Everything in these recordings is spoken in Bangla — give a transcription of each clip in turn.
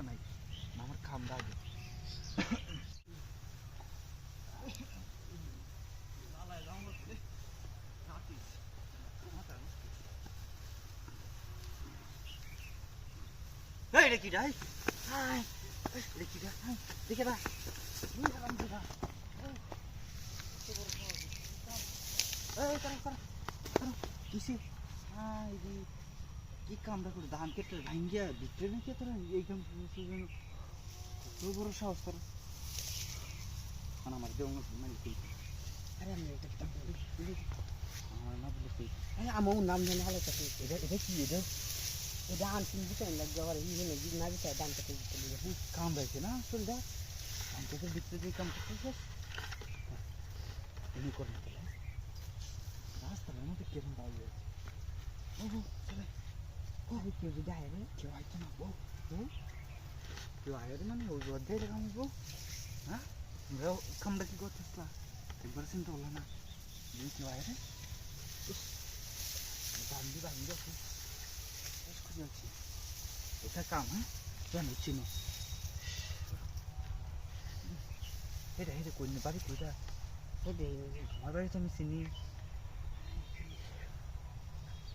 নাই আমার খামটা আগে এটা কি রাই এটা কি দেখে না কি কামটা করে ধান কেটে ভাঙ্গিয়া ভিতরে নাকি তোরা এই কাম কত বড় সাহস তোরা আমার দেওয়া মানে কই আরে আমি এটা কি আমার না বলে কই আমার নাম জানি হালে কাছে এটা কি এটা আনছিন বিষয় লাগবে আর এই হলো যে না বিষয় দাম কাছে দিতে কাম রাখছে না চলটা ধান কেটে ভিতরে যে কাম করতেছে এমনি করে রাস্তার মধ্যে কেমন পাওয়া যায় ও চলে আরে কেউ যদি আয় রে কেউ আইতো না বউ কেউ আয় রে মানে ওই অধ্যায় কাম বউ হ্যাঁ আমরাও কামটা কি করতেছিলাম একবার চিন্তা হলো না যদি কেউ আয় রে বান্ধি বান্ধি আছে খুঁজে আছি এটা কাম হ্যাঁ কেন চিনো এটা এটা কই বাড়ি কইটা আমার বাড়ি তো আমি চিনি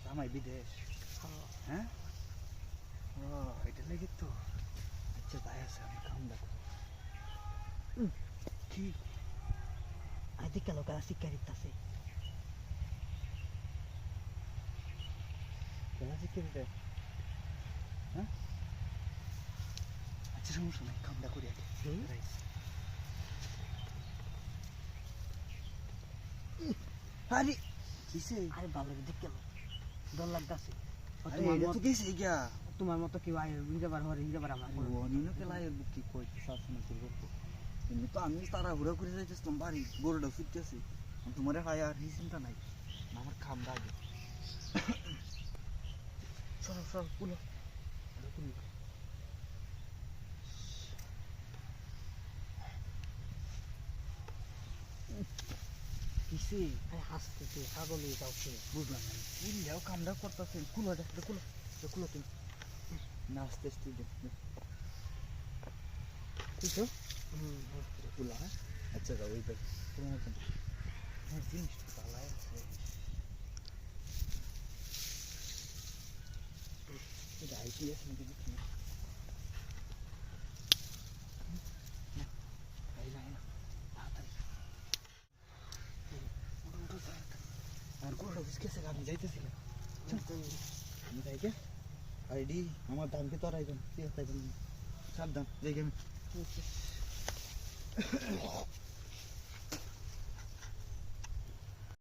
জামাই বিদেশ হ্যাঁ ও এটা লেগে তো আচ্ছা তাই আছে আমি কাম দেখো কি আদি কালো কালা শিকারিতাছে কেনা শিখে দিতে হ্যাঁ আচ্ছা সমস্যা নাই কামটা করি আগে আরে কিসে আরে ভালো দেখ কেন ডর লাগতাছে তোমার মতো কেউ আয় যাবার হরে যাবার আমার কি কইতে শাসনা করবো এমনি তো আমি তাড়াহুড়া করে যাইতেছিলাম বাড়ি গরুটা ফিরতেছি তোমার হায় আর এই চিন্তা নাই আমার খামটা আগে সরো সরো পুলো কিসে হাসতেছে ছাগল যাচ্ছে বুঝলাম না পুললেও কামটা করতেছে কুলো দেখতে কুলো কুলো তুমি না আস্তে আস্তে বুঝছো কুলা হ্যাঁ আচ্ছা যাও ওই তোমার মতন হ্যাঁ জিনিসটা পালায় আছে এটা আইটি আছে নাকি দেখি আর গোড়া বুঝকেছে আমি যাইতেছিলাম আমি যাই গে আইডি আমার দামকে তো আর আইবেন কি হতে সাবধান যাই গে আমি